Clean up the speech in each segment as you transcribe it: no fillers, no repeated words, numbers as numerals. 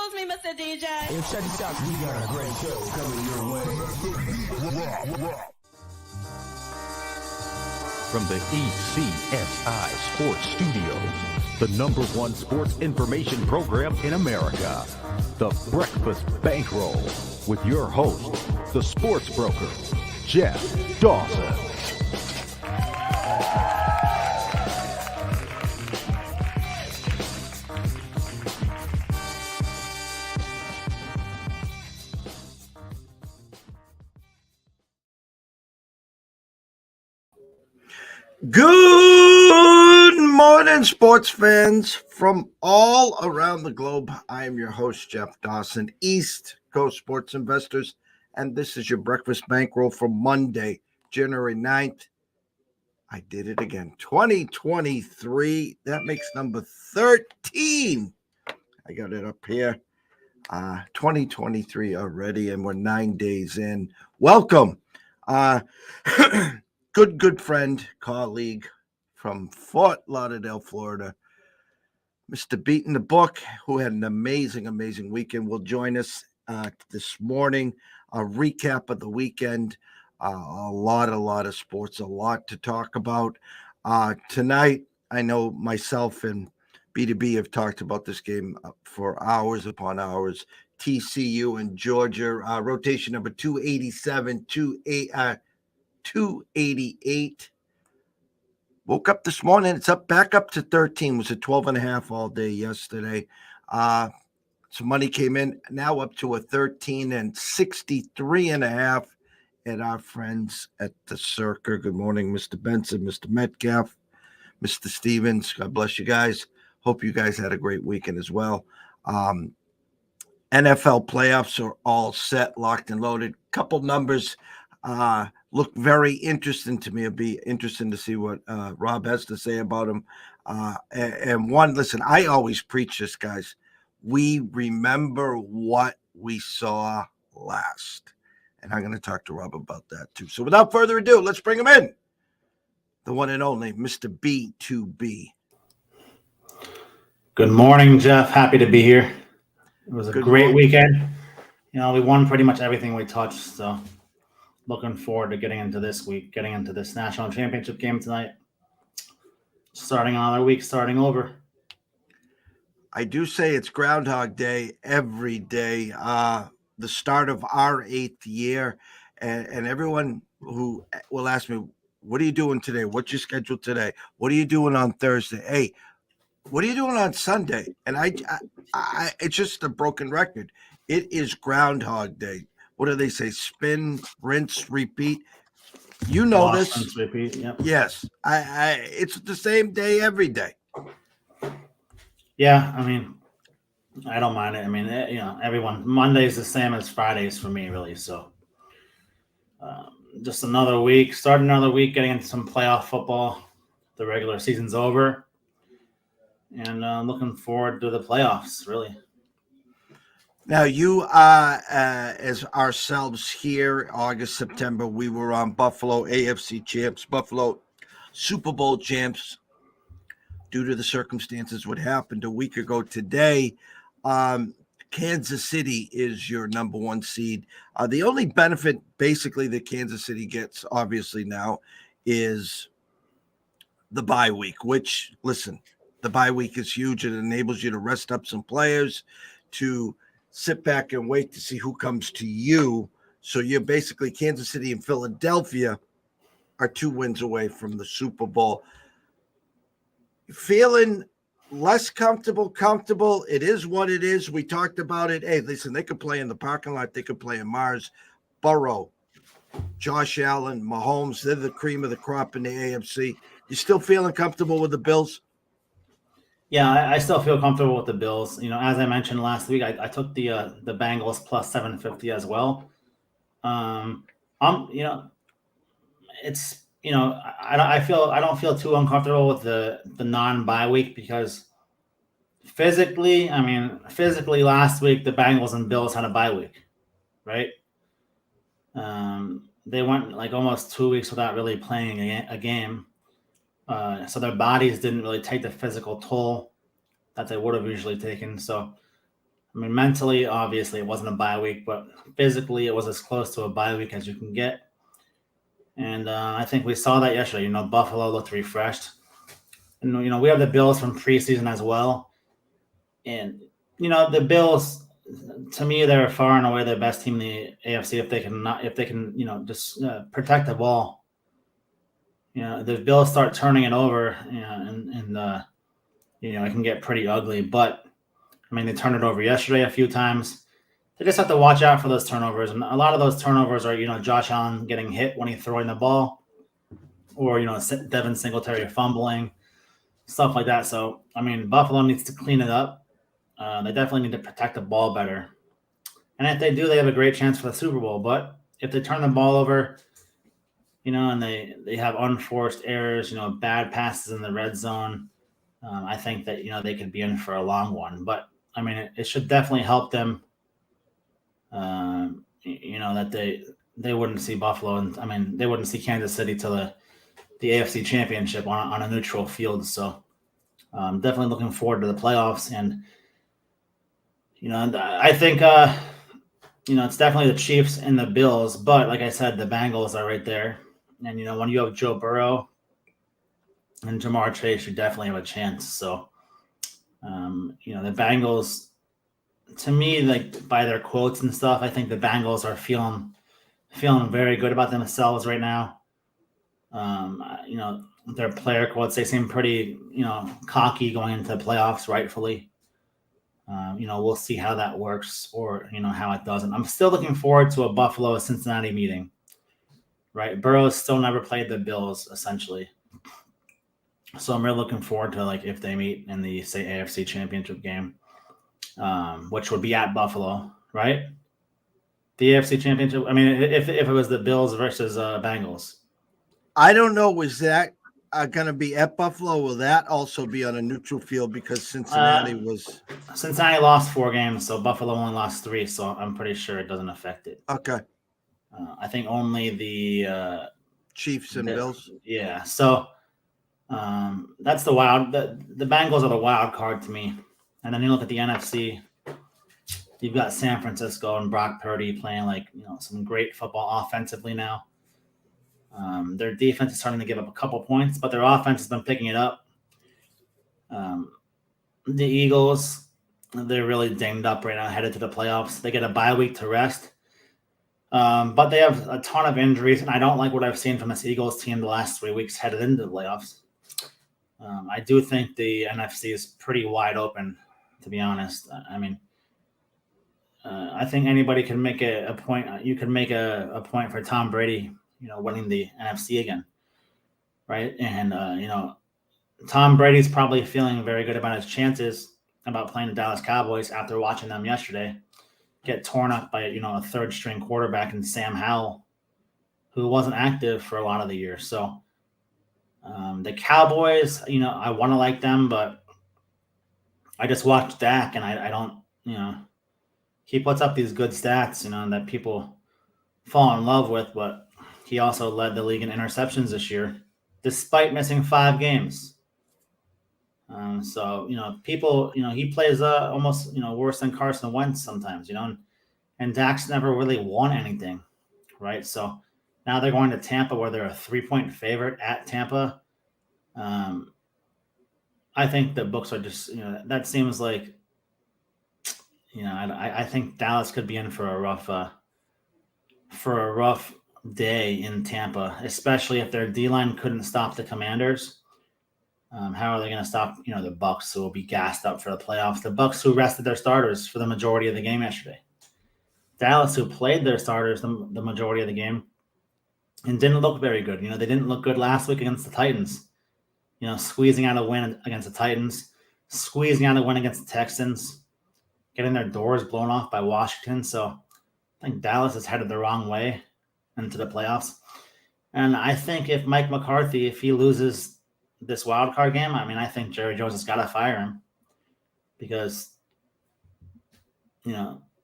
Excuse me, Mr. DJ. Hey, check this out. We got a great show coming your way. From the ECSI Sports Studios, the #1 sports information program in America, the Breakfast Bankroll, with your host, the sports broker, Jeff Dawson. Good morning, sports fans from all around the globe. I am your host, Jeff Dawson, East Coast Sports Investors, and this is your Breakfast Bankroll for Monday, January 9th. I did it again, 2023. That makes number 13. I got it up here. 2023 already, and we're 9 days in. Welcome. Good friend, colleague from Fort Lauderdale, Florida, Mr. Beaton the Book, who had an amazing weekend, will join us this morning. A recap of the weekend, a lot of sports, a lot to talk about. Tonight, I know myself and B2B have talked about this game for hours upon hours. TCU and Georgia, rotation number 287, 288. Woke up this morning, it's back up to 13. It was at 12.5 all day yesterday. Some money came in, now up to a 13 and 63.5 at our friends at the Circa. Good morning, Mr. Benson, Mr. Metcalf, Mr. Stevens. God bless you guys. Hope you guys had a great weekend as well. NFL playoffs are all set, locked and loaded. Couple numbers look very interesting to me. It'll be interesting to see what Rob has to say about them. And one, listen, I always preach this, guys. We remember what we saw last. And I'm going to talk to Rob about that too. So without further ado, let's bring him in. The one and only Mr. B2B. Good morning, Jeff. Happy to be here. It was a great weekend. You know, we won pretty much everything we touched, so looking forward to getting into this week, getting into this national championship game tonight. Starting another week, starting over. I do say it's Groundhog Day every day. The start of our 8th year, and everyone who will ask me, what are you doing today? What's your schedule today? What are you doing on Thursday? Hey, what are you doing on Sunday? And I it's just a broken record. It is Groundhog Day. What do they say? Spin, rinse, repeat. You know Wash, this. rinse, repeat. Yep. Yes. It's the same day every day. Yeah, I mean, I don't mind it. I mean, you know, everyone, Monday's the same as Fridays for me, really. So just another week, start another week, getting into some playoff football. The regular season's over. And looking forward to the playoffs, really. Now, you as ourselves here, August, September, we were on Buffalo AFC champs, Buffalo Super Bowl champs. Due to the circumstances, what happened a week ago today, Kansas City is your #1 seed. The only benefit, basically, that Kansas City gets, obviously, now is the bye week, which, listen, the bye week is huge. It enables you to rest up some players, to sit back and wait to see who comes to you. So you're basically Kansas City and Philadelphia are 2 wins away from the Super Bowl. Feeling less comfortable. It is what it is. We talked about it. Hey, listen, they could play in the parking lot. They could play in Mars. Burrow, Josh Allen, Mahomes, they're the cream of the crop in the AFC. You still feeling comfortable with the Bills? Yeah, I still feel comfortable with the Bills. You know, as I mentioned last week, I took the Bengals plus 750 as well. You know, it's, you know, I don't feel too uncomfortable with the non-bye week because physically last week the Bengals and Bills had a bye week, right? They went like almost 2 weeks without really playing a game. So their bodies didn't really take the physical toll that they would have usually taken. So I mean, mentally, obviously, it wasn't a bye week, but physically, it was as close to a bye week as you can get. And I think we saw that yesterday. Buffalo looked refreshed. And, we have the Bills from preseason as well. And, the Bills, to me, they're far and away the best team in the AFC if they can, just protect the ball. The Bills start turning it over, and it can get pretty ugly. But, I mean, they turned it over yesterday a few times. They just have to watch out for those turnovers. And a lot of those turnovers are, Josh Allen getting hit when he's throwing the ball, or, Devin Singletary fumbling, stuff like that. So, I mean, Buffalo needs to clean it up. They definitely need to protect the ball better. And if they do, they have a great chance for the Super Bowl. But if they turn the ball over, and they have unforced errors, bad passes in the red zone, I think that, they could be in for a long one. But, I mean, it should definitely help them, that they wouldn't see Buffalo. And, I mean, they wouldn't see Kansas City to the AFC Championship on a neutral field. So, definitely looking forward to the playoffs. And, I think, it's definitely the Chiefs and the Bills. But like I said, the Bengals are right there. And, when you have Joe Burrow and Jamar Chase, you definitely have a chance. So, the Bengals, to me, like by their quotes and stuff, I think the Bengals are feeling very good about themselves right now. Their player quotes, they seem pretty, cocky going into the playoffs, rightfully. We'll see how that works or, how it doesn't. I'm still looking forward to a Buffalo-Cincinnati meeting, right? Burrow's still never played the Bills, essentially. So I'm really looking forward to, like, if they meet in the, say, AFC Championship game, which would be at Buffalo, right? The AFC Championship. I mean, if it was the Bills versus Bengals. I don't know. Was that going to be at Buffalo? Will that also be on a neutral field because Cincinnati lost 4 games, so Buffalo only lost 3. So I'm pretty sure it doesn't affect it. Okay. I think only the Chiefs and Bills. Yeah. So that's the Bengals are the wild card to me. And then you look at the NFC. You've got San Francisco and Brock Purdy playing some great football offensively now. Their defense is starting to give up a couple points, but their offense has been picking it up. The Eagles, they're really dinged up right now, headed to the playoffs. They get a bye week to rest. But they have a ton of injuries, and I don't like what I've seen from this Eagles team the last 3 weeks headed into the playoffs. I do think the NFC is pretty wide open, to be honest. I mean, I think anybody can make a point. You can make a point for Tom Brady, winning the NFC again, right? And, Tom Brady's probably feeling very good about his chances about playing the Dallas Cowboys after watching them yesterday get torn up by, a third-string quarterback in Sam Howell, who wasn't active for a lot of the year. So the Cowboys, I want to like them, but I just watched Dak, and I don't, he puts up these good stats, that people fall in love with, but he also led the league in interceptions this year, despite missing 5 games. So, people, he plays almost, worse than Carson Wentz sometimes, and Dak's never really won anything, right? So now they're going to Tampa where they're a 3-point favorite at Tampa. I think the books are just, that seems like, I think Dallas could be in for a rough day in Tampa, especially if their D-line couldn't stop the Commanders. How are they going to stop, the Bucs, who will be gassed up for the playoffs? The Bucs, who rested their starters for the majority of the game yesterday. Dallas, who played their starters the majority of the game and didn't look very good. They didn't look good last week against the Titans. Squeezing out a win against the Titans, squeezing out a win against the Texans, getting their doors blown off by Washington. So I think Dallas is headed the wrong way into the playoffs. And I think if Mike McCarthy, if he loses this wild card game, I mean, I think Jerry Jones has got to fire him because,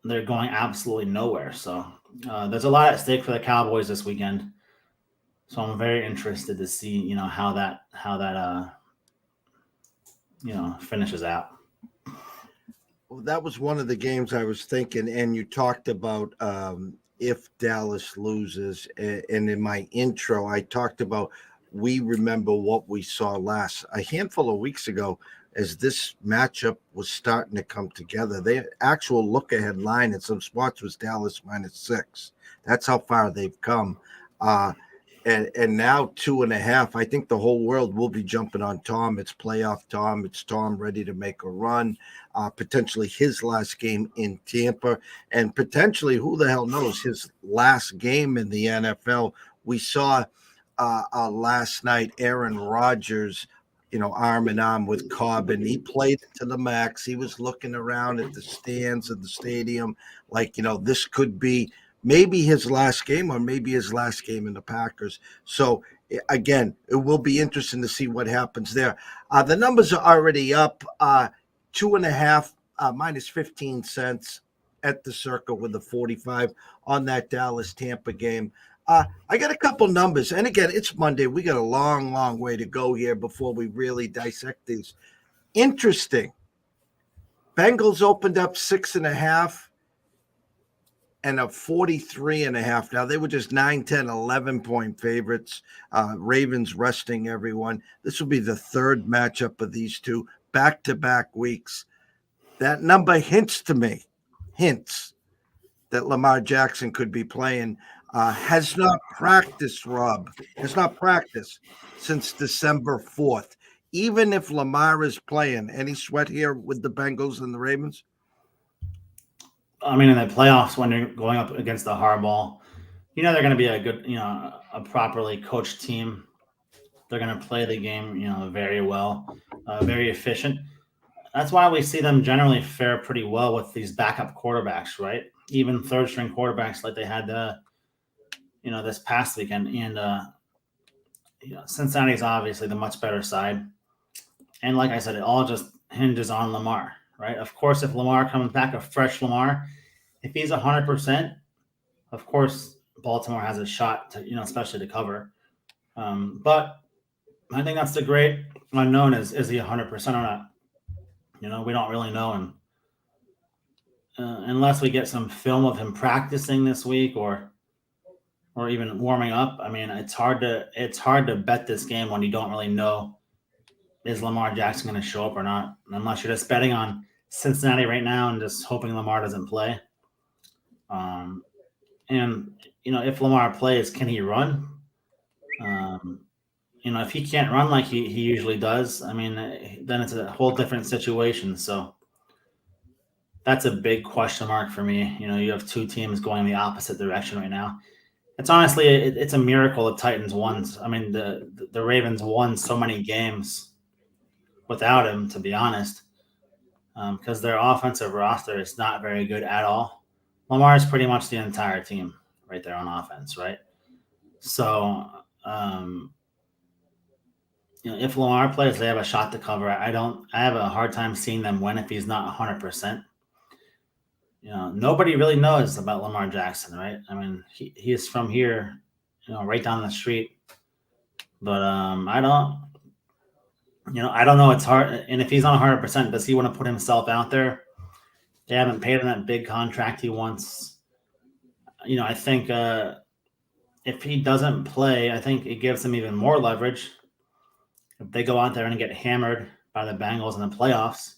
they're going absolutely nowhere. So there's a lot at stake for the Cowboys this weekend. So I'm very interested to see, how that finishes out. that was one of the games I was thinking, and you talked about if Dallas loses, and in my intro, I talked about we remember what we saw last a handful of weeks ago as this matchup was starting to come together. The actual look ahead line in some spots was Dallas -6. That's how far they've come. Uh, and now 2.5. I think the whole world will be jumping on Tom. It's playoff Tom. It's Tom ready to make a run. Potentially his last game in Tampa, and potentially who the hell knows his last game in the NFL. We saw last night Aaron Rodgers, arm in arm with Cobb, and he played it to the max. He was looking around at the stands of the stadium like, this could be maybe his last game or maybe his last game in the Packers. So again, it will be interesting to see what happens there. The numbers are already up 2.5 minus 15 cents at the circle with the 45 on that Dallas Tampa game. I got a couple numbers, and again, it's Monday. We got a long, long way to go here before we really dissect these. Interesting. Bengals opened up 6.5 and a 43.5. Now they were just 9, 10, 11-point favorites. Ravens resting everyone. This will be the third matchup of these two back-to-back weeks. That number hints that Lamar Jackson could be playing. Has not practiced, Rob. Has not practiced since December 4th. Even if Lamar is playing, any sweat here with the Bengals and the Ravens? I mean, in the playoffs, when you're going up against the hardball, they're going to be a good, a properly coached team. They're going to play the game, very well, very efficient. That's why we see them generally fare pretty well with these backup quarterbacks, right? Even third string quarterbacks like they had, this past weekend. And, Cincinnati's obviously the much better side. And like I said, it all just hinges on Lamar, right? Of course, if Lamar comes back, a fresh Lamar, if he's 100%, of course, Baltimore has a shot to, especially to cover. But I think that's the great unknown is he 100% or not? We don't really know. And unless we get some film of him practicing this week or even warming up, I mean, it's hard to bet this game when you don't really know is Lamar Jackson going to show up or not, unless you're just betting on Cincinnati right now and just hoping Lamar doesn't play. And if Lamar plays, can he run? If he can't run like he usually does, I mean, then it's a whole different situation. So that's a big question mark for me. You have two teams going the opposite direction right now. It's honestly, it's a miracle the Titans won. I mean, the Ravens won so many games without him, to be honest, because their offensive roster is not very good at all. Lamar is pretty much the entire team right there on offense, right? So, if Lamar plays, they have a shot to cover. I have a hard time seeing them win if he's not 100%. Nobody really knows about Lamar Jackson, right? I mean, he is from here, right down the street. But I don't know. It's hard. And if he's not 100%, does he want to put himself out there? They haven't paid him that big contract he wants. I think if he doesn't play, I think it gives him even more leverage. If they go out there and get hammered by the Bengals in the playoffs,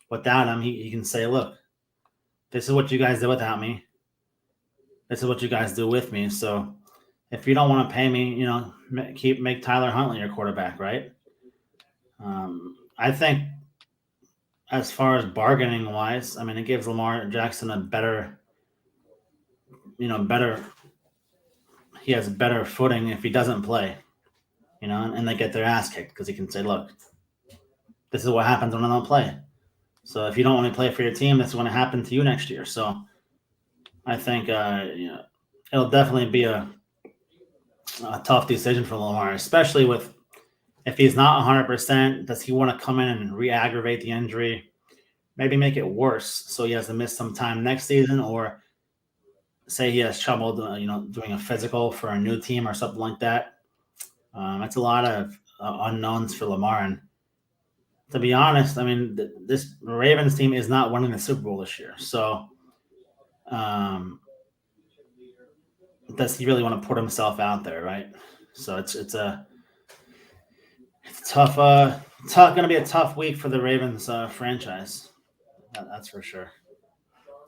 without him, he can say, look, this is what you guys did without me. This is what you guys do with me. So if you don't want to pay me, make Tyler Huntley your quarterback, right? I think as far as bargaining wise, I mean, it gives Lamar Jackson a better, he has better footing if he doesn't play, and they get their ass kicked because he can say, look, this is what happens when I don't play. So if you don't want to play for your team, that's going to happen to you next year. So I think, it'll definitely be a tough decision for Lamar, especially if he's not 100%, does he want to come in and re-aggravate the injury, maybe make it worse so he has to miss some time next season, or say he has trouble, doing a physical for a new team or something like that. It's a lot of unknowns for Lamar, and to be honest, I mean, this Ravens team is not winning the Super Bowl this year. So, does he really want to put himself out there, right? So it's tough. Going to be a tough week for the Ravens franchise. That's for sure.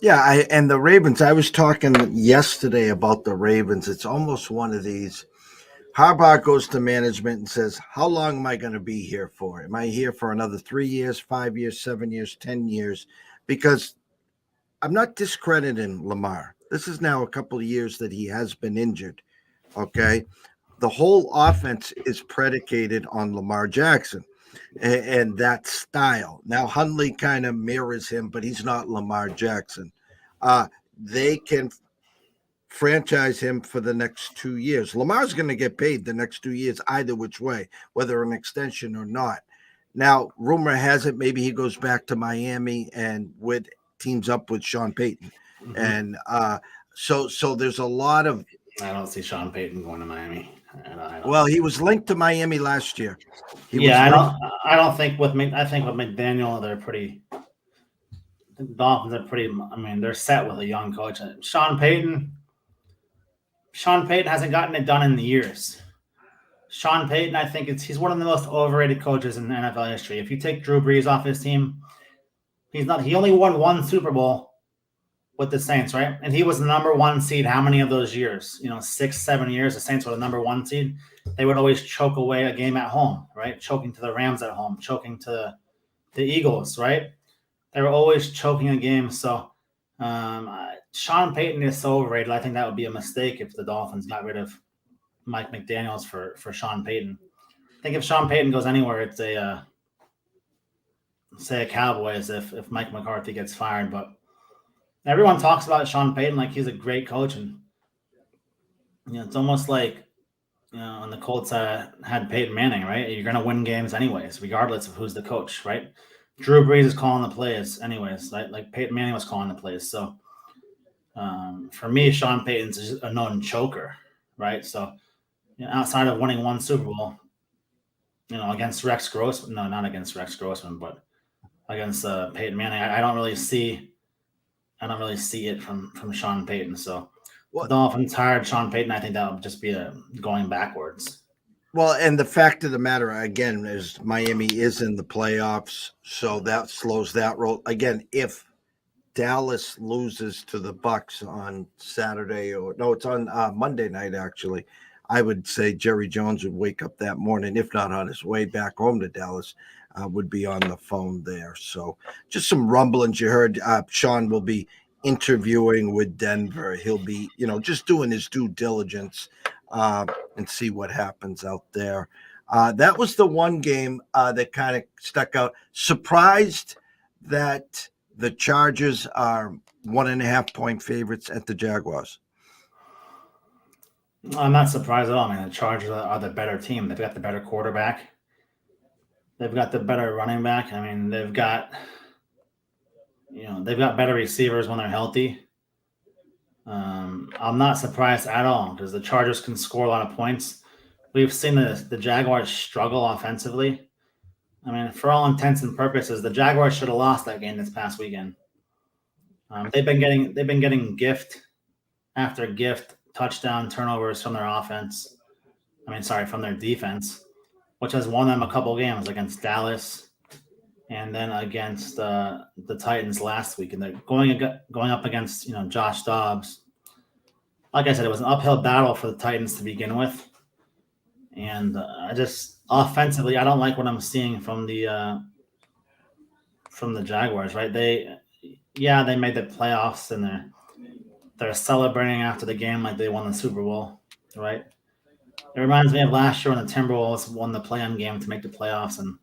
Yeah, and the Ravens. I was talking yesterday about the Ravens. It's almost one of these. Harbaugh goes to management and says, "How long am I going to be here for? Am I here for another 3 years, 5 years, 7 years, 10 years?" Because I'm not discrediting Lamar. This is now a couple of years that he has been injured. Okay, the whole offense is predicated on Lamar Jackson and that style. Now Hundley kind of mirrors him, but he's not Lamar Jackson. They can franchise him for the next 2 years. Lamar's going to get paid the next 2 years either which way, whether an extension or not. Now, rumor has it maybe he goes back to Miami and with teams up with Sean Payton, and so there's a lot of. I don't see Sean Payton going to Miami. I don't Well, he was linked to Miami last year. I don't think with I think with McDaniel they're pretty. The Dolphins are pretty. I mean, they're set with a young coach. Sean Payton hasn't gotten it done in the years. Sean Payton, I think he's one of the most overrated coaches in NFL history. If you take Drew Brees off his team, he's not. He only won one Super Bowl with the Saints, right? And he was the number one seed. How many of those years? 6, 7 years. The Saints were the number one seed. They would always choke away a game at home, right? Choking to the Rams at home, choking to the Eagles, right? They were always choking a game. So Sean Payton is so overrated. I think that would be a mistake if the Dolphins got rid of Mike McDaniels for Sean Payton. I think if Sean Payton goes anywhere, it's a Cowboys if Mike McCarthy gets fired. But everyone talks about Sean Payton like he's a great coach, and it's almost like when the Colts had Peyton Manning, right? You're going to win games anyways, regardless of who's the coach, right? Drew Brees is calling the plays anyways, right? Like Peyton Manning was calling the plays. So for me, Sean Payton's just a known choker, right? So outside of winning one Super Bowl, against Rex Grossman, no, not against Rex Grossman, but against Peyton Manning, I don't really see it from Sean Payton. So the Dolphins hired Sean Payton. I think that would just be going backwards. Well, and the fact of the matter, again, is Miami is in the playoffs, so that slows that roll. Again, if Dallas loses to the Bucks on Saturday, it's on Monday night, actually, I would say Jerry Jones would wake up that morning, if not on his way back home to Dallas, would be on the phone there. So just some rumblings you heard. Sean will be interviewing with Denver. He'll be, just doing his due diligence and see what happens out there. That was the one game that kind of stuck out. Surprised that the Chargers are 1.5-point favorites at the Jaguars. I'm not surprised at all. I mean, the Chargers are the better team. They've got the better quarterback. They've got the better running back. I mean, they've got better receivers when they're healthy. I'm not surprised at all because the Chargers can score a lot of points. We've seen the Jaguars struggle offensively. I mean, for all intents and purposes, the Jaguars should have lost that game this past weekend. They've been getting gift after gift, touchdown turnovers from their offense. From their defense, which has won them a couple games against Dallas and then against the Titans last week. And they're going up against Josh Dobbs. Like I said, it was an uphill battle for the Titans to begin with. And I just offensively, I don't like what I'm seeing from the Jaguars. Right? They made the playoffs and they're celebrating after the game like they won the Super Bowl. Right? It reminds me of last year when the Timberwolves won the play-in game to make the playoffs, and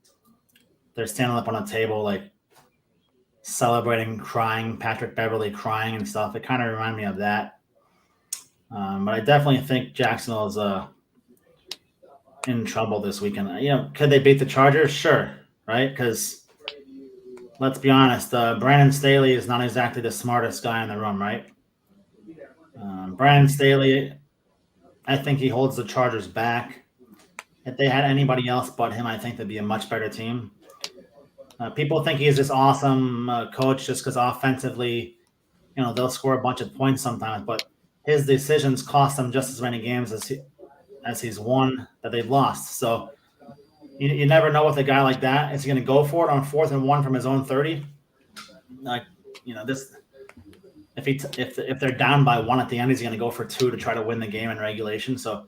they're standing up on a table like celebrating, crying, Patrick Beverly crying and stuff. It kind of reminded me of that. But I definitely think Jacksonville is in trouble this weekend. Could they beat the Chargers? Sure, right? Because let's be honest, Brandon Staley is not exactly the smartest guy in the room, right? Brandon Staley, I think he holds the Chargers back. If they had anybody else but him, I think they'd be a much better team. People think he's this awesome coach just because offensively, they'll score a bunch of points sometimes, but his decisions cost them just as many games as he's won that they've lost. So you never know with a guy like that. Is he going to go for it on 4th and 1 from his own 30? Like, this. If they're down by 1 at the end, he's going to go for 2 to try to win the game in regulation. So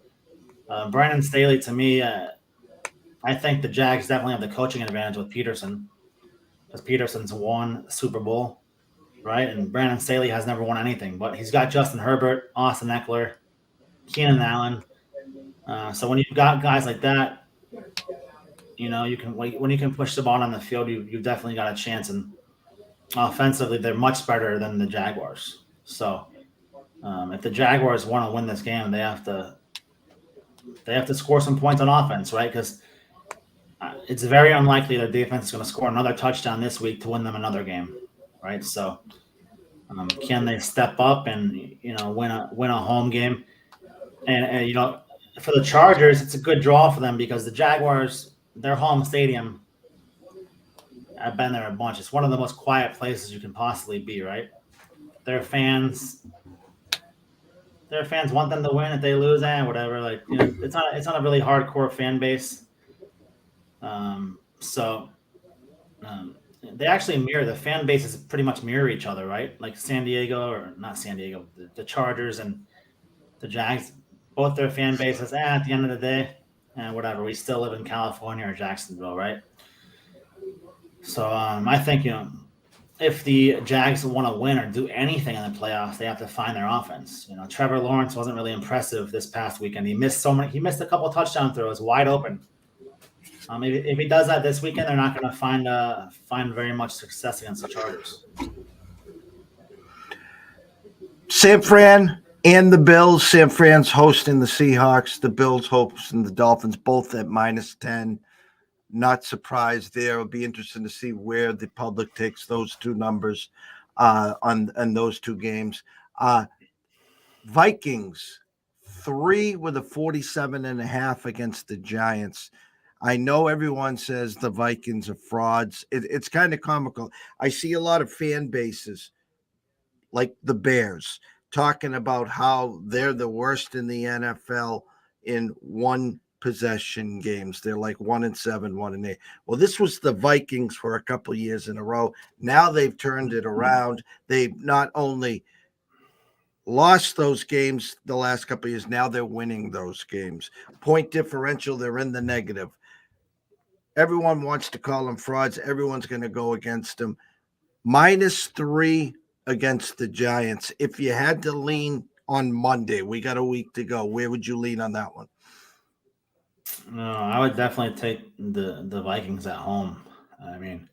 Brandon Staley, to me, I think the Jags definitely have the coaching advantage with Peterson, because Peterson's won Super Bowl, right? And Brandon Staley has never won anything, but he's got Justin Herbert, Austin Eckler, Keenan Allen. So when you've got guys like that, you can when you can push the ball on the field, you've definitely got a chance. And offensively, they're much better than the Jaguars. So if the Jaguars want to win this game, they have to score some points on offense, right? Because it's very unlikely their defense is going to score another touchdown this week to win them another game, right? So can they step up and win a home game? And for the Chargers, it's a good draw for them because the Jaguars, their home stadium, I've been there a bunch. It's one of the most quiet places you can possibly be, right? Their fans want them to win. If they lose, whatever. Like, it's not a really hardcore fan base. They actually mirror, the fan bases pretty much mirror each other, right? Like the Chargers and the Jags, both their fan bases. At the end of the day, whatever. We still live in California or Jacksonville, right? So I think if the Jags want to win or do anything in the playoffs, they have to find their offense. Trevor Lawrence wasn't really impressive this past weekend. He missed a couple of touchdown throws wide open. If he does that this weekend, they're not going to find very much success against the Chargers. San Fran and the Bills. San Fran's hosting the Seahawks. The Bills hosting the Dolphins, both at -10. Not surprised there. It'll be interesting to see where the public takes those two numbers on those two games. Vikings 3 with a 47.5 against the Giants. I know everyone says the Vikings are frauds. It's kind of comical. I see a lot of fan bases like the Bears talking about how they're the worst in the NFL in one possession games. They're like 1-7, 1-8. Well, this was the Vikings for a couple years in a row. Now they've turned it around. They've not only lost those games the last couple of years, now they're winning those games. Point differential, they're in the negative. Everyone wants to call them frauds. Everyone's going to go against them. -3 against the Giants. If you had to lean on Monday, we got a week to go, where would you lean on that one? No, I would definitely take the Vikings at home. I mean,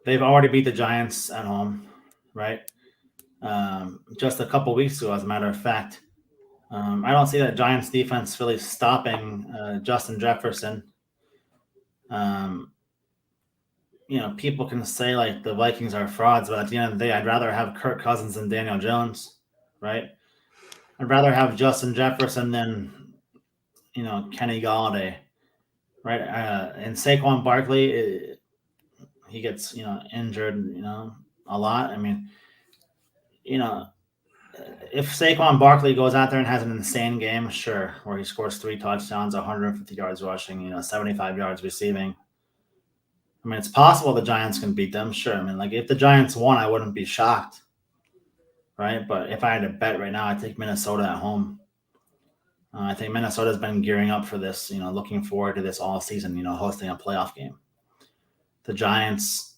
they've already beat the Giants at home, right? Just a couple weeks ago, as a matter of fact. I don't see that Giants defense really stopping Justin Jefferson. People can say like the Vikings are frauds, but at the end of the day, I'd rather have Kirk Cousins than Daniel Jones, right? I'd rather have Justin Jefferson than Kenny Galladay, right? And Saquon Barkley, he gets injured, a lot. I mean, if Saquon Barkley goes out there and has an insane game, sure, where he scores 3 touchdowns, 150 yards rushing, 75 yards receiving. I mean, it's possible the Giants can beat them, sure. I mean, like if the Giants won, I wouldn't be shocked, right? But if I had to bet right now, I'd take Minnesota at home. I think Minnesota's been gearing up for this, looking forward to this all season, hosting a playoff game. The Giants,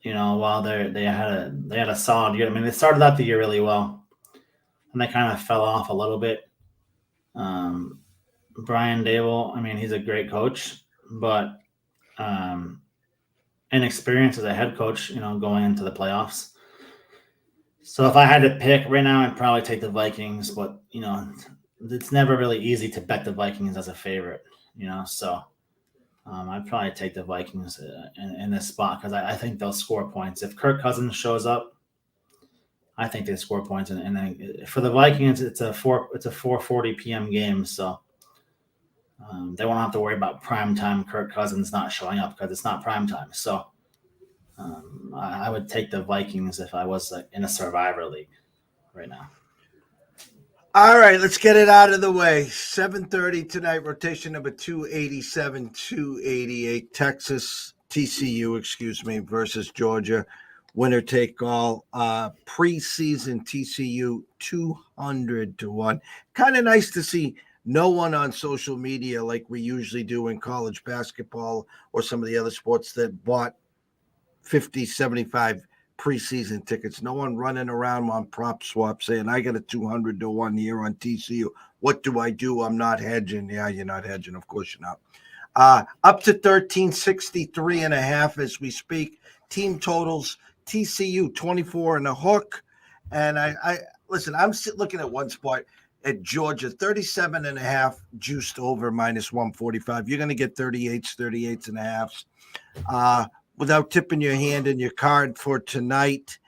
while they had a solid year. I mean, they started out the year really well, and they kind of fell off a little bit. Brian Dable, I mean, he's a great coach, but inexperienced as a head coach, going into the playoffs. So if I had to pick right now, I'd probably take the Vikings, but it's never really easy to bet the Vikings as a favorite, so I'd probably take the Vikings in this spot because I think they'll score points. If Kirk Cousins shows up, I think they score points. And then for the Vikings, it's a 4:40 p.m. game, so they won't have to worry about primetime Kirk Cousins not showing up because it's not primetime. So I would take the Vikings if I was in a Survivor league right now. All right, let's get it out of the way. 7:30 tonight, rotation number 287, 288, TCU versus Georgia. Winner take all. Preseason TCU 200-1. Kind of nice to see no one on social media like we usually do in college basketball or some of the other sports that bought 50, 75 preseason tickets. No one running around on prop swap saying, I got a 200-1 here on TCU. What do I do? I'm not hedging. Yeah, you're not hedging. Of course you're not. Up to 1363.5 as we speak. Team totals, TCU 24 and a hook. And I listen, I'm looking at one spot at Georgia, 37.5 juiced over minus 145. You're going to get 38s and a halves. Without tipping your hand in your card for tonight,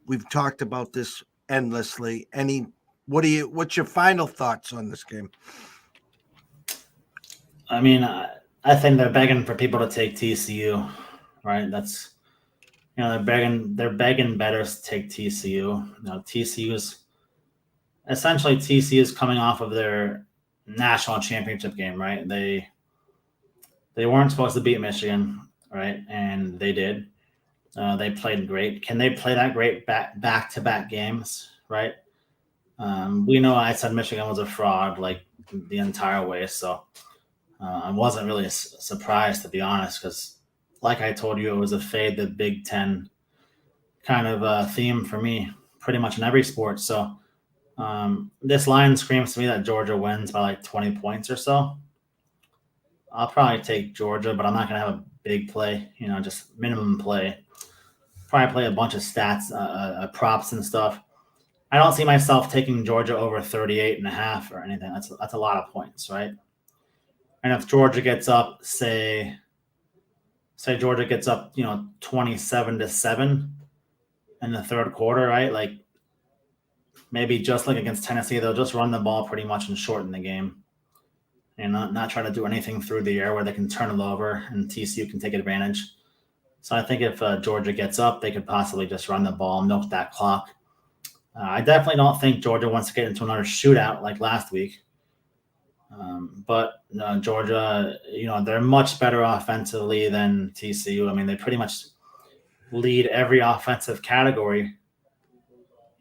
we've talked about this endlessly. What's your final thoughts on this game? I mean, I think they're begging for people to take TCU, right? That's, they're begging bettors to take TCU. TCU is coming off of their national championship game, right? They weren't supposed to beat Michigan, right? And they did. They played great. Can they play that great back-to-back games, right? We know I said Michigan was a fraud like the entire way, so I wasn't really surprised, to be honest, because like I told you, it was a fade the Big Ten kind of theme for me pretty much in every sport. So this line screams to me that Georgia wins by like 20 points or so. I'll probably take Georgia, but I'm not going to have a big play, just minimum play. Probably play a bunch of stats, props and stuff. I don't see myself taking Georgia over 38.5 or anything. That's a lot of points, right? And if Georgia gets up, say Georgia gets up, 27-7 in the third quarter, right? Like maybe just like against Tennessee, they'll just run the ball pretty much and shorten the game. And not try to do anything through the air where they can turn it over and TCU can take advantage. So I think if Georgia gets up, they could possibly just run the ball, milk that clock. I definitely don't think Georgia wants to get into another shootout like last week. But Georgia, they're much better offensively than TCU. I mean, they pretty much lead every offensive category,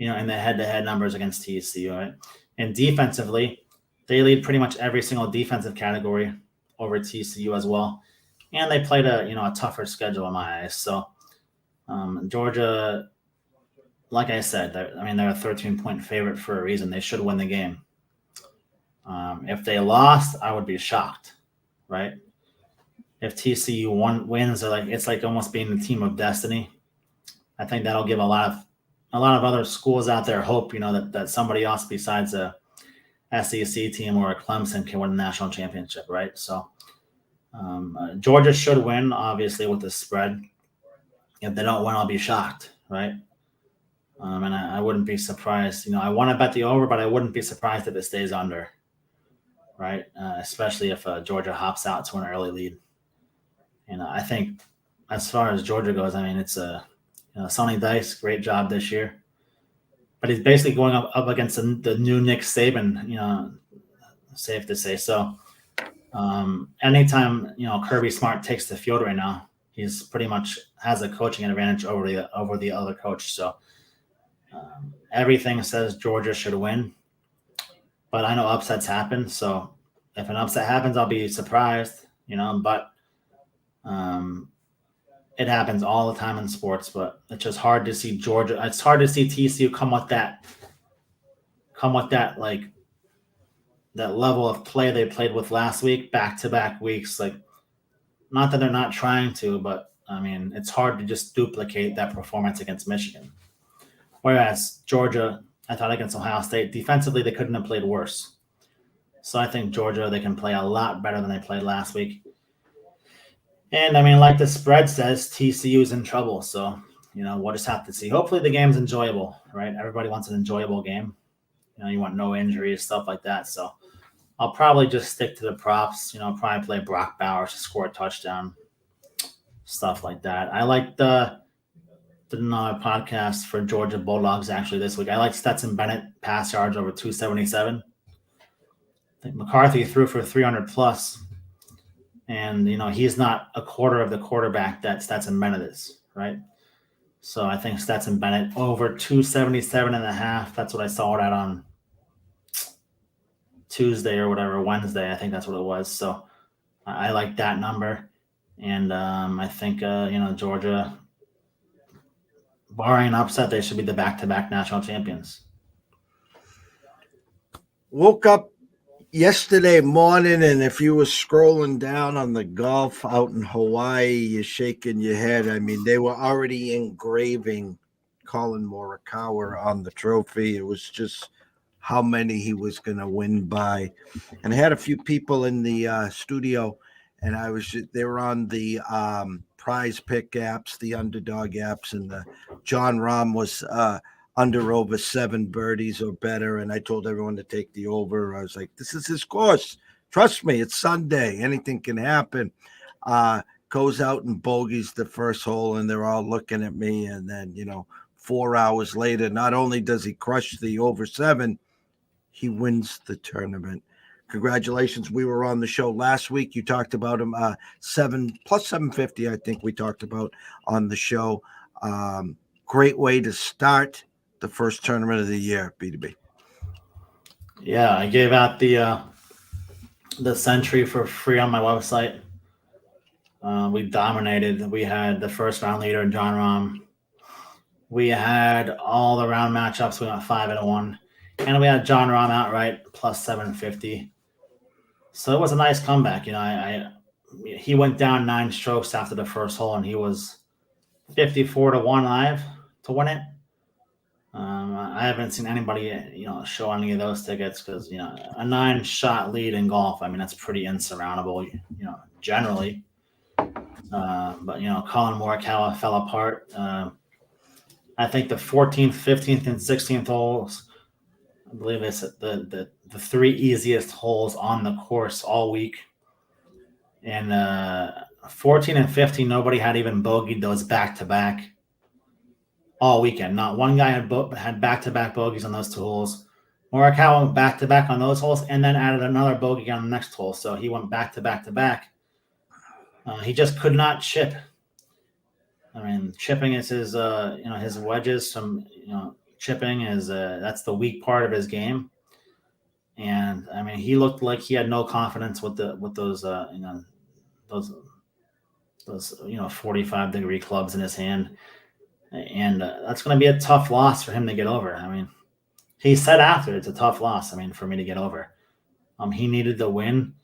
in the head-to-head numbers against TCU, right? And defensively, they lead pretty much every single defensive category over TCU as well. And they played a tougher schedule in my eyes. So Georgia, like I said, they're a 13-point favorite for a reason. They should win the game. If they lost, I would be shocked, right? If TCU wins, it's like almost being the team of destiny. I think that'll give a lot of other schools out there hope, that somebody else besides a SEC team or a Clemson can win the national championship, right? So Georgia should win, obviously, with the spread. If they don't win, I'll be shocked, right? And I wouldn't be surprised. I want to bet the over, but I wouldn't be surprised if it stays under, right? Especially if Georgia hops out to an early lead. And I think as far as Georgia goes, it's Sonny Dice, great job this year. But he's basically going up against the new Nick Saban, safe to say. So anytime, Kirby Smart takes the field right now, he's pretty much has a coaching advantage over the other coach. So everything says Georgia should win. But I know upsets happen. So if an upset happens, I'll be surprised, but it happens all the time in sports, but it's just hard to see Georgia. It's hard to see TCU come with that like that level of play they played with last week, back-to-back weeks. Like, not that they're not trying to, but it's hard to just duplicate that performance against Michigan. Whereas Georgia, I thought against Ohio State, defensively they couldn't have played worse. So I think Georgia, they can play a lot better than they played last week. And like the spread says, TCU is in trouble. So, we'll just have to see. Hopefully the game's enjoyable, right? Everybody wants an enjoyable game. You want no injuries, stuff like that. So I'll probably just stick to the props, probably play Brock Bowers to score a touchdown. stuff like that. I like the podcast for Georgia Bulldogs actually this week. I like Stetson Bennett pass yards over 277. I think McCarthy threw for 300 plus, and he's not a quarter of the quarterback that Stetson Bennett is, right? So I think Stetson Bennett over 277 and a half. That's what I saw it at on Tuesday or whatever, Wednesday. I think that's what it was. So I like that number. And I think, Georgia, barring an upset, they should be the back-to-back national champions. Woke up yesterday morning, and if you were scrolling down on the Gulf out in Hawaii, you're shaking your head. I mean, they were already engraving Colin Morikawa on the trophy. It was just how many he was going to win by. And I had a few people in the studio, and they were on the prize pick apps, the underdog apps, and the John Rahm was under over 7 birdies or better, and I told everyone to take the over. I was like, this is his course. Trust me, it's Sunday. Anything can happen. Goes out and bogeys the first hole, and they're all looking at me. And then, 4 hours later, not only does he crush the over 7, he wins the tournament. Congratulations. We were on the show last week. You talked about him, 7 plus 750, I think we talked about on the show. Great way to start the first tournament of the year, B2B. Yeah, I gave out the Century for free on my website. We dominated. We had the first round leader, John Rahm. We had all the round matchups. We went 5-1, and we had John Rahm outright plus 750. So it was a nice comeback. He went down 9 strokes after the first hole, and he was 54-1 live to win it. I haven't seen anybody, show any of those tickets because, a 9-shot lead in golf, I mean, that's pretty insurmountable, generally. But, Colin Morikawa fell apart. I think the 14th, 15th, and 16th holes, I believe it's the 3 easiest holes on the course all week. And 14 and 15, nobody had even bogeyed those back-to-back all weekend. Not one guy had back-to-back bogeys on those 2 holes. Morikawa went back-to-back on those holes and then added another bogey on the next hole. So he went back-to-back-to-back. He just could not chip. I mean, chipping is his, his wedges from, chipping is that's the weak part of his game. And I mean, he looked like he had no confidence with those 45-degree clubs in his hand. And that's going to be a tough loss for him to get over. I mean, he said after it's a tough loss. I mean, for me to get over. He needed the win.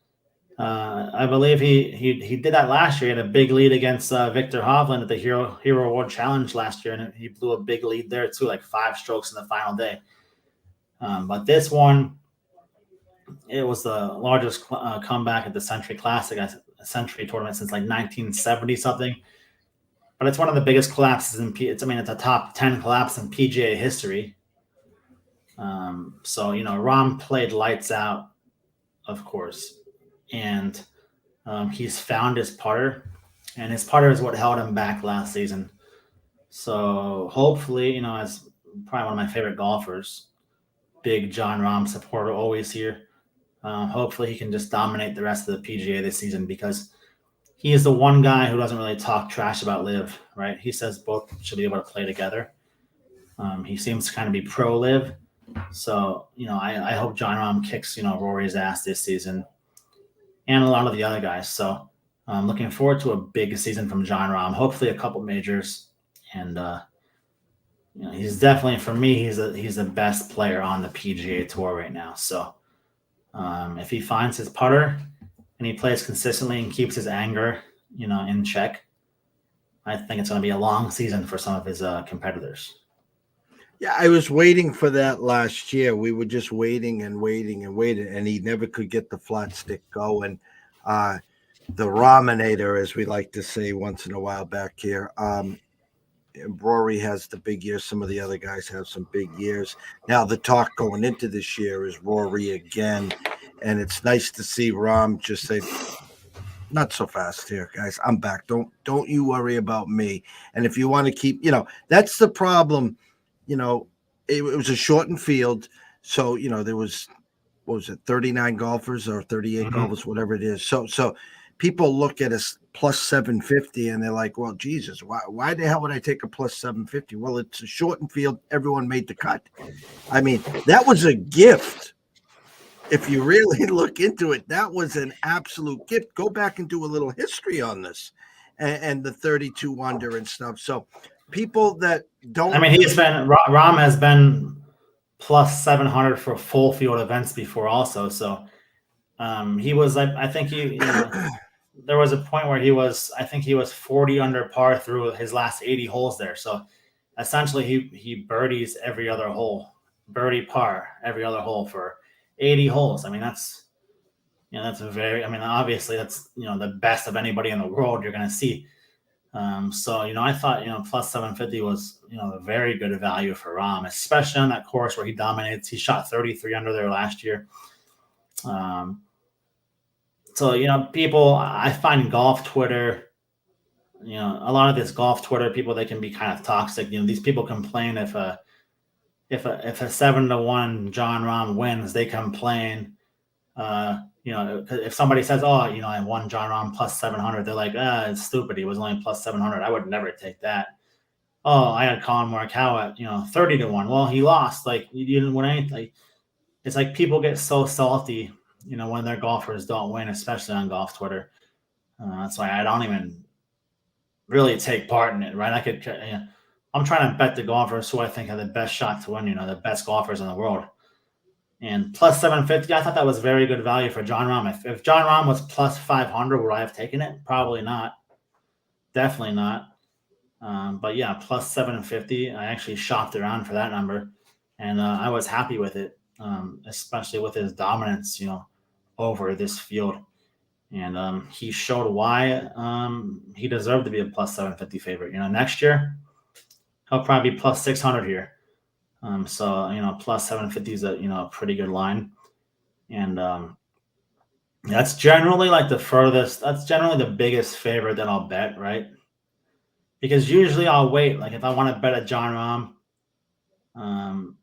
I believe he did that last year. He had a big lead against Victor Hovland at the Hero Award Challenge last year, and he blew a big lead there too, like 5 strokes in the final day. But this one, it was the largest comeback at the Century Classic, a Century tournament since like 1970 something. But it's one of the biggest collapses it's a top 10 collapse in PGA history. So Rahm played lights out, of course. And he's found his putter, and his putter is what held him back last season. So hopefully, as probably one of my favorite golfers, big John Rahm supporter always here. Hopefully he can just dominate the rest of the PGA this season because he is the one guy who doesn't really talk trash about LIV, right? He says both should be able to play together. He seems to kind of be pro LIV. So, I hope John Rahm kicks, Rory's ass this season. And a lot of the other guys. So I'm looking forward to a big season from John Rahm, hopefully a couple majors. And, he's definitely, for me, he's the best player on the PGA Tour right now. So if he finds his putter and he plays consistently and keeps his anger, in check, I think it's going to be a long season for some of his competitors. Yeah, I was waiting for that last year. We were just waiting and waiting and waiting, and he never could get the flat stick going. The Raminator, as we like to say once in a while back here. Rory has the big year. Some of the other guys have some big years. Now the talk going into this year is Rory again, and it's nice to see Rahm just say, Not so fast here, guys. I'm back. Don't you worry about me. And if you want to keep, that's the problem. It was a shortened field, so there was, what was it, 39 golfers or 38 Mhm. golfers, whatever it is. So people look at us plus 750 and they're like, well, Jesus, why the hell would I take a plus 750? Well, it's a shortened field. Everyone made the cut. I mean, that was a gift. If you really look into it, that was an absolute gift. Go back and do a little history on this and the 32 under and stuff. So people that don't, I mean, Rom has been plus 700 for full field events before also. So he was, I think there was a point where I think he was 40 under par through his last 80 holes there. So essentially he birdies every other hole, birdie par every other hole for 80 holes. I mean, that's obviously that's, the best of anybody in the world you're going to see. So, I thought, plus 750 was, a very good value for Rahm, especially on that course where he dominates. He shot 33 under there last year. So, I find golf Twitter, a lot of this golf Twitter people, they can be kind of toxic. These people complain if a 7-1 John Rahm wins, they complain. If somebody says, "Oh, I won John Rahm plus 700," they're like, "It's stupid. He was only plus 700. I would never take that." Oh, I had Colin Morikawa at 30-1. Well, he lost. Like, you didn't win anything. Like, it's like people get so salty, when their golfers don't win, especially on golf Twitter. That's why I don't even really take part in it, right? I'm trying to bet the golfers who I think have the best shot to win. The best golfers in the world. And plus 750, I thought that was very good value for John Rahm. If John Rahm was plus 500, would I have taken it? Probably not. Definitely not. But yeah, plus 750, I actually shopped around for that number, and I was happy with it, especially with his dominance, over this field. And he showed why he deserved to be a plus 750 favorite. Next year, he'll probably be plus 600 here. So plus 750 is a pretty good line. And that's generally like that's generally the biggest favorite that I'll bet, right? Because usually I'll wait. Like if I want to bet a John Rahm,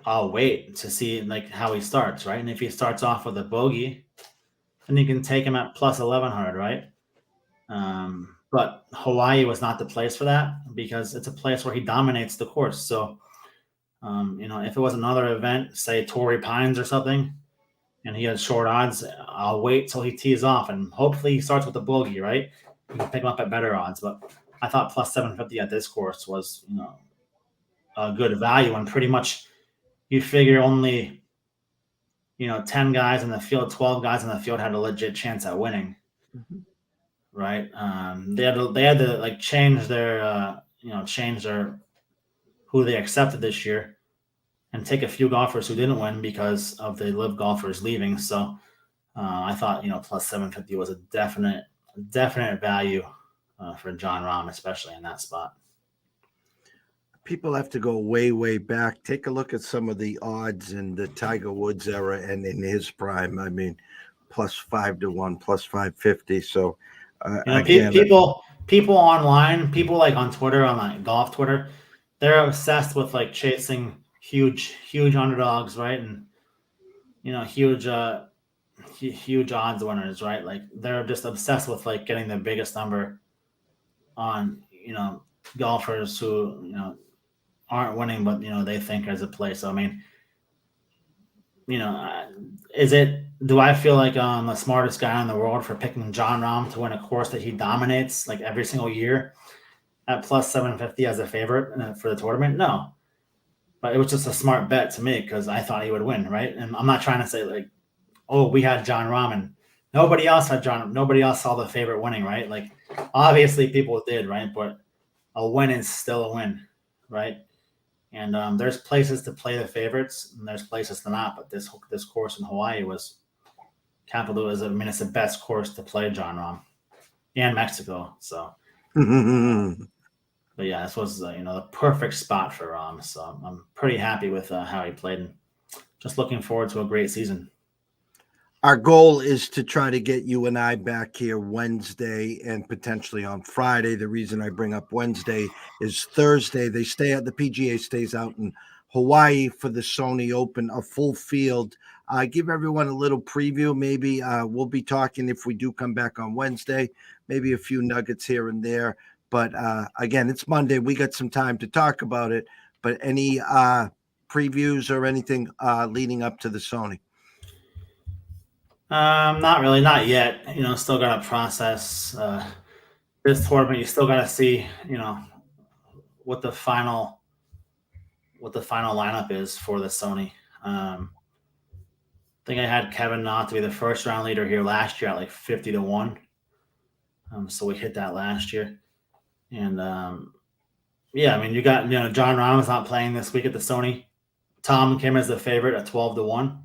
I'll wait to see like how he starts, right? And if he starts off with a bogey, then you can take him at plus 1100, right? But Hawaii was not the place for that because it's a place where he dominates the course. So, if it was another event, say Torrey Pines or something, and he has short odds, I'll wait till he tees off, and hopefully he starts with a bogey, right? You can pick him up at better odds. But I thought plus 750 at this course was, a good value, and pretty much you figure only, 10 guys in the field, 12 guys in the field had a legit chance at winning, right? They had to like change their, who they accepted this year, and take a few golfers who didn't win because of the live golfers leaving. So I thought, plus 750 was a definite value for John Rahm, especially in that spot. People have to go way, way back. Take a look at some of the odds in the Tiger Woods era and in his prime. I mean, plus 5-1, plus 550. So people online, people like on Twitter, on like golf Twitter, they're obsessed with like chasing huge underdogs, right? And huge odds winners, right? Like they're just obsessed with like getting the biggest number on golfers who aren't winning, but they think there's a play. So I mean, do I feel like I'm the smartest guy in the world for picking John Rahm to win a course that he dominates like every single year at plus 750 as a favorite for the tournament? No. But it was just a smart bet to me because I thought he would win, right? And I'm not trying to say like, oh, we had John Rahm and nobody else saw the favorite winning, right? Like obviously people did, right? But a win is still a win, right? And there's places to play the favorites and there's places to not. But this course in Hawaii was capital. It's the best course to play John Rahm and Mexico. So. But yeah, this was the perfect spot for Rahm. So I'm pretty happy with how he played, and just looking forward to a great season. Our goal is to try to get you and I back here Wednesday and potentially on Friday. The reason I bring up Wednesday is Thursday. The PGA stays out in Hawaii for the Sony Open, a full field. Give everyone a little preview. Maybe we'll be talking if we do come back on Wednesday, maybe a few nuggets here and there. But again, it's Monday. We got some time to talk about it. But any previews or anything leading up to the Sony? Not really, not yet. Still got to process this tournament. You still got to see, what the final lineup is for the Sony. I think I had Kevin Knott to be the first round leader here last year at like 50-1. So we hit that last year, and yeah, I mean, you got John Rahm's not playing this week at the Sony. Tom Kim is the favorite at 12-1.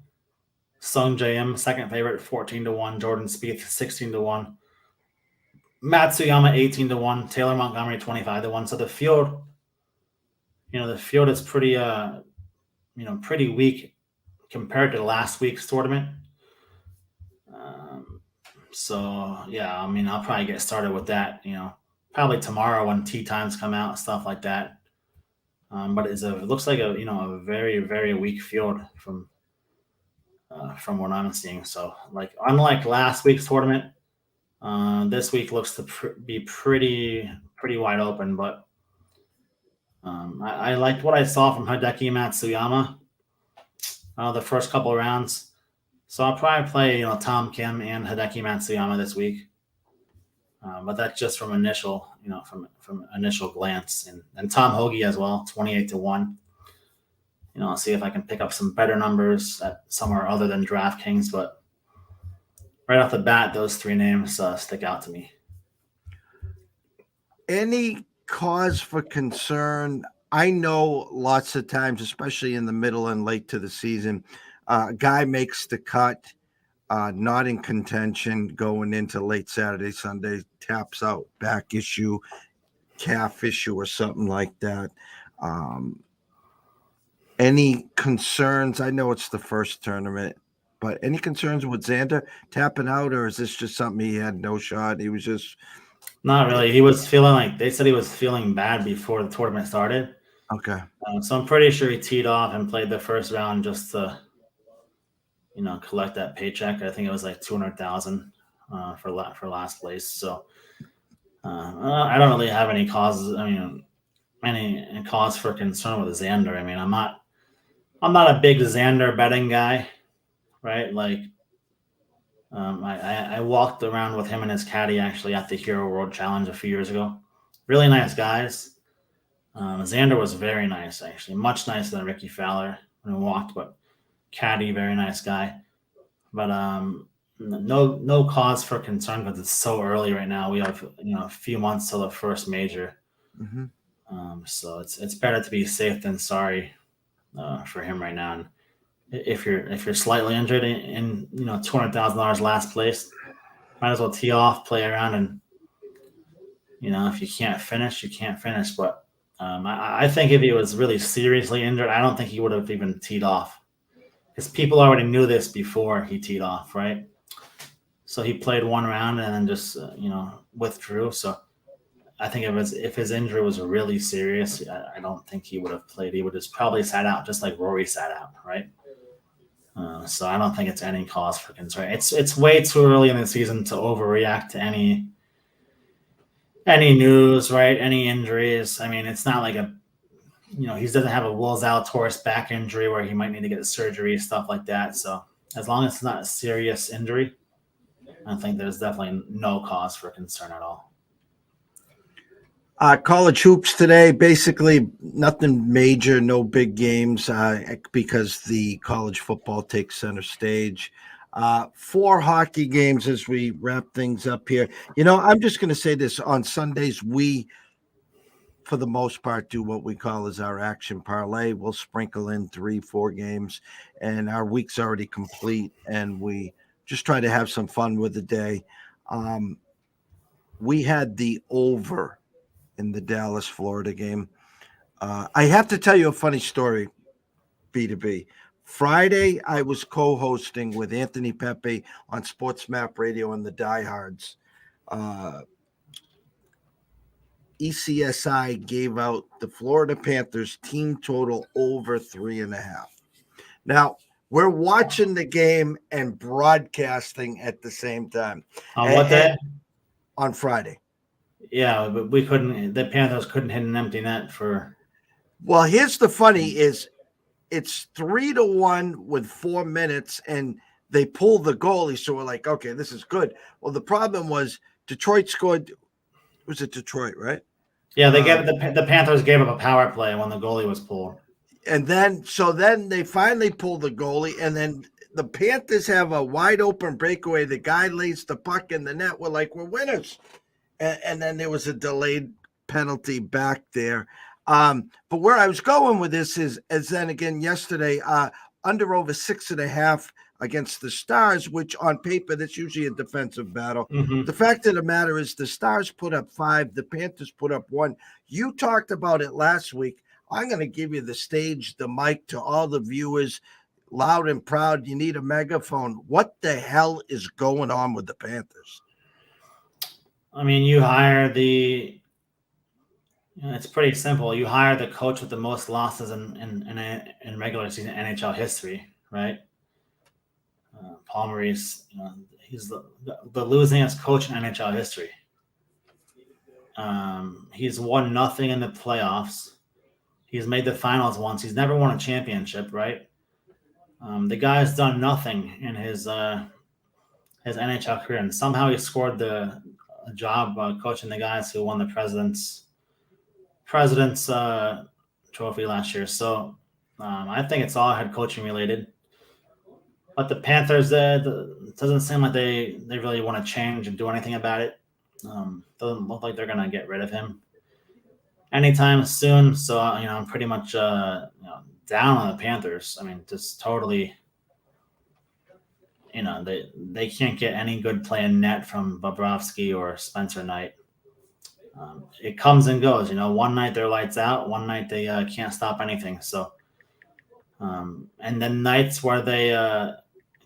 Sung J.M. second favorite, 14-1. Jordan Spieth, 16-1. Matsuyama, 18-1. Taylor Montgomery, 25-1. So the field, is pretty, pretty weak compared to last week's tournament. So yeah, I mean, I'll probably get started with that. Probably tomorrow when tee times come out, stuff like that. But it looks like a very, very weak field from what I'm seeing. So, like, unlike last week's tournament, this week looks to be pretty wide open. But I liked what I saw from Hideki Matsuyama the first couple of rounds. So I'll probably play Tom Kim and Hideki Matsuyama this week. But that's just from initial initial glance, and Tom Hoagie as well, 28-1. I'll see if I can pick up some better numbers at somewhere other than DraftKings. But right off the bat, those three names stick out to me. Any cause for concern? I know lots of times, especially in the middle and late to the season, a guy makes the cut, not in contention going into late Saturday, Sunday, taps out, back issue, calf issue, or something like that. Any concerns? I know it's the first tournament, but any concerns with Xander tapping out, or is this just something he had no shot? He was just not really. He was feeling like they said he was feeling bad before the tournament started. Okay. So I'm pretty sure he teed off and played the first round just to, collect that paycheck. I think it was like $200,000 for last place. So I don't really have any causes. I mean, any cause for concern with Xander. I mean, I'm not a big Xander betting guy, right? Like, I walked around with him and his caddy actually at the Hero World Challenge a few years ago. Really nice guys. Xander was very nice, actually, much nicer than Ricky Fowler when we walked. But caddy, very nice guy. But no cause for concern because it's so early right now. We have a few months till the first major. Mm-hmm. So it's better to be safe than sorry for him right now. And if you're slightly injured in $200,000 last place, might as well tee off, play around, and if you can't finish, you can't finish. But I think if he was really seriously injured, I don't think he would have even teed off because people already knew this before he teed off, right? So he played one round and then just withdrew. So I think if his injury was really serious, I don't think he would have played. He would have probably sat out just like Rory sat out, right? So I don't think it's any cause for concern. It's way too early in the season to overreact to any news, right? Any injuries. I mean, it's not like he doesn't have a Will Zalatoris back injury where he might need to get surgery, stuff like that. So as long as it's not a serious injury, I think there's definitely no cause for concern at all. College hoops today, basically nothing major, no big games because the college football takes center stage. 4 hockey games as we wrap things up here. I'm just going to say this. On Sundays, we, for the most part, do what we call as our action parlay. We'll sprinkle in 3-4 games, and our week's already complete, and we just try to have some fun with the day. We had the over in the Dallas-Florida game. I have to tell you a funny story, B2B. Friday, I was co-hosting with Anthony Pepe on Sports Map Radio and the Diehards. ECSI gave out the Florida Panthers team total over 3.5. Now, we're watching the game and broadcasting at the same time. On what day? On Friday. Yeah, but we couldn't. The Panthers couldn't hit an empty net for. Well, here's the funny is, it's 3-1 with 4 minutes, and they pulled the goalie. So we're like, okay, this is good. Well, the problem was Detroit scored. Was it Detroit, right? Yeah, they gave the Panthers gave up a power play when the goalie was pulled. And then they finally pulled the goalie, and then the Panthers have a wide open breakaway. The guy lays the puck in the net. We're like, we're winners. And then there was a delayed penalty back there. But where I was going with this is then again yesterday, under over 6.5 against the Stars, which on paper, that's usually a defensive battle. Mm-hmm. The fact of the matter is the Stars put up 5, the Panthers put up 1. You talked about it last week. I'm going to give you the stage, the mic to all the viewers, loud and proud. You need a megaphone. What the hell is going on with the Panthers? I mean, it's pretty simple. You hire the coach with the most losses in regular season NHL history, right? Paul Maurice, he's the losingest coach in NHL history. He's won nothing in the playoffs. He's made the finals once. He's never won a championship, right? The guy has done nothing in his NHL career, and somehow he scored a job coaching the guys who won the President's trophy last year. So I think it's all head coaching related. But the Panthers, it doesn't seem like they really want to change and do anything about it. Doesn't look like they're going to get rid of him anytime soon. So, I'm pretty much down on the Panthers. I mean, just totally, they can't get any good play in net from Bobrovsky or Spencer Knight. It comes and goes. One night they're lights out. One night they can't stop anything. So, and then nights where they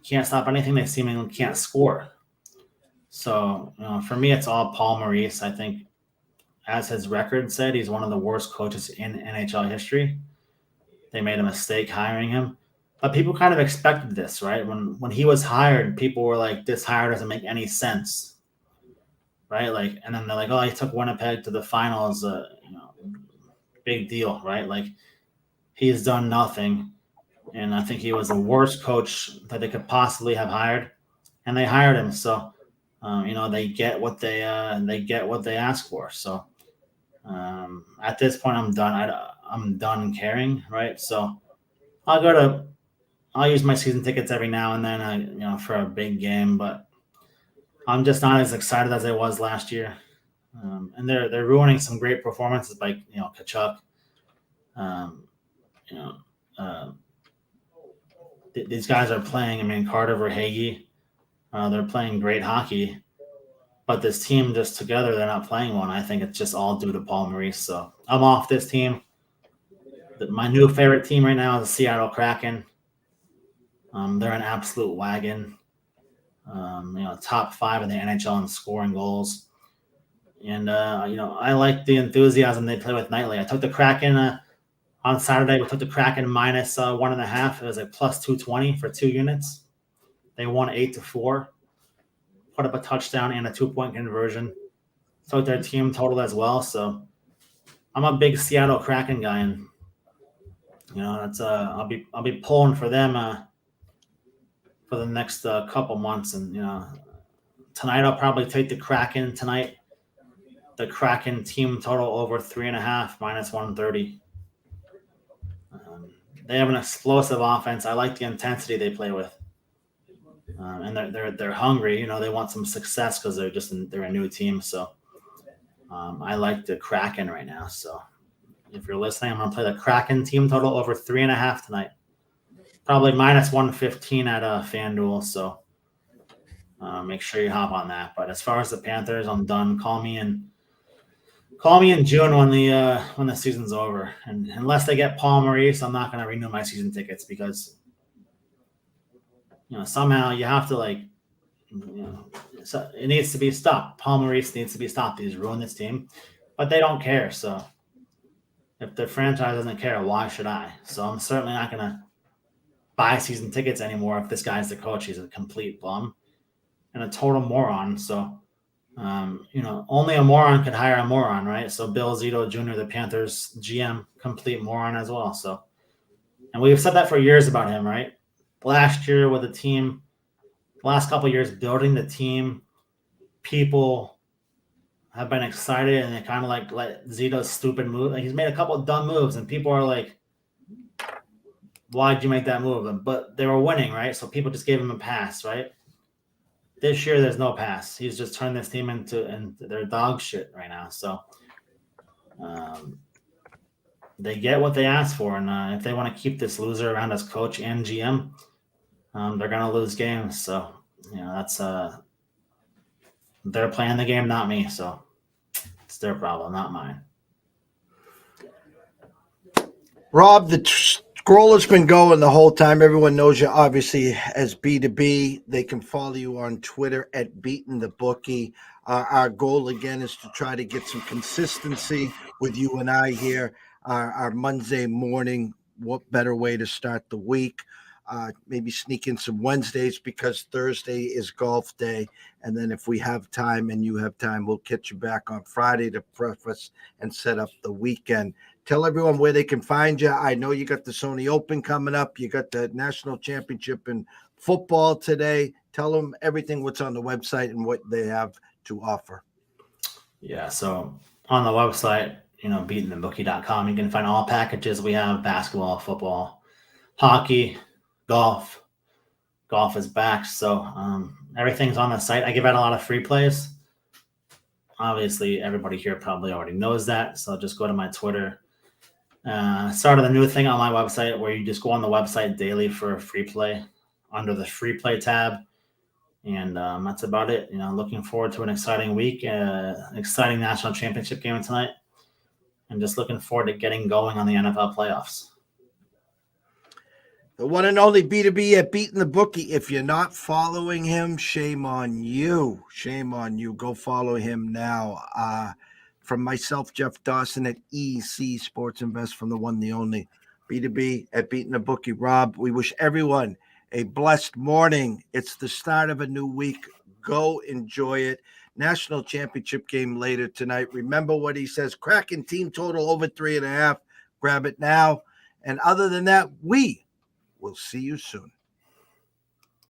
can't stop anything, they seemingly can't score. So, for me, it's all Paul Maurice. I think, as his record said, he's one of the worst coaches in NHL history. They made a mistake hiring him. But people kind of expected this, right? When he was hired, people were like, this hire doesn't make any sense, right? Like, and then they're like, oh, he took Winnipeg to the finals, big deal, right? Like, he's done nothing. And I think he was the worst coach that they could possibly have hired. And they hired him. So, they get what they ask for. So, at this point, I'm done. I'm done caring, right? So, I'll use my season tickets every now and then, for a big game, but I'm just not as excited as I was last year. And they're ruining some great performances by Kachuk. These guys are playing. I mean, Carter Verhaeghe, they're playing great hockey, but this team just together, they're not playing one. I think it's just all due to Paul Maurice. So I'm off this team. My new favorite team right now is the Seattle Kraken. They're an absolute wagon. Top 5 in the NHL in scoring goals. And, I like the enthusiasm they play with nightly. I took the Kraken on Saturday. We took the Kraken minus 1.5. It was like plus 220 for 2 units. They won 8-4. Put up a touchdown and a 2-point conversion. Took their team total as well. So I'm a big Seattle Kraken guy, and that's I'll be pulling for them for the next couple months. And tonight I'll probably take the Kraken tonight. The Kraken team total over 3.5 minus 130. They have an explosive offense. I like the intensity they play with, and they're hungry. They want some success because they're a new team. So I like the Kraken right now. So if you're listening, I'm going to play the Kraken team total over 3.5 tonight. Probably minus 115 at FanDuel. So make sure you hop on that. But as far as the Panthers, I'm done. Call me in June when the season's over. And unless they get Paul Maurice, I'm not going to renew my season tickets because somehow you have to so it needs to be stopped. Paul Maurice needs to be stopped. He's ruined this team, but they don't care. So if the franchise doesn't care, why should I? So I'm certainly not going to buy season tickets anymore if this guy's the coach. He's a complete bum and a total moron. So, only a moron could hire a moron, right? So Bill Zito Jr., the Panthers GM, complete moron as well. So, and we've said that for years about him, right? Last year with the team, the last couple of years building the team, people have been excited and they kind of let Zito's stupid move. He's made a couple of dumb moves and people are like, why'd you make that move? But they were winning, right? So people just gave him a pass, right? This year, there's no pass. He's just turned this team into their dog shit right now. So they get what they asked for. And if they want to keep this loser around as coach and GM, they're going to lose games. So, that's they're playing the game, not me. So it's their problem, not mine. Rob, the scroll has been going the whole time. Everyone knows you, obviously, as B2B. They can follow you on Twitter at Beatin' the Bookie. Our goal, again, is to try to get some consistency with you and I here. Our Monday morning, what better way to start the week? Maybe sneak in some Wednesdays because Thursday is golf day. And then if we have time and you have time, we'll catch you back on Friday to preface and set up the weekend. Tell everyone where they can find you. I know you got the Sony Open coming up. You got the national championship in football today. Tell them everything what's on the website and what they have to offer. Yeah, so on the website, beatingthebookie.com, you can find all packages. We have basketball, football, hockey, golf. Golf is back. So everything's on the site. I give out a lot of free plays. Obviously, everybody here probably already knows that. So just go to my Twitter. Started a new thing on my website where you just go on the website daily for a free play under the free play tab. And that's about it. Looking forward to an exciting week, exciting national championship game tonight. And just looking forward to getting going on the NFL playoffs. The one and only B2B at Beatin' the Bookie. If you're not following him, shame on you. Shame on you. Go follow him now. From myself, Jeff Dawson at EC Sports Invest, from the one, the only B2B at Beatin' the Bookie. Rob, we wish everyone a blessed morning. It's the start of a new week. Go enjoy it. National championship game later tonight. Remember what he says. Kraken team total over 3.5. Grab it now. And other than that, we will see you soon.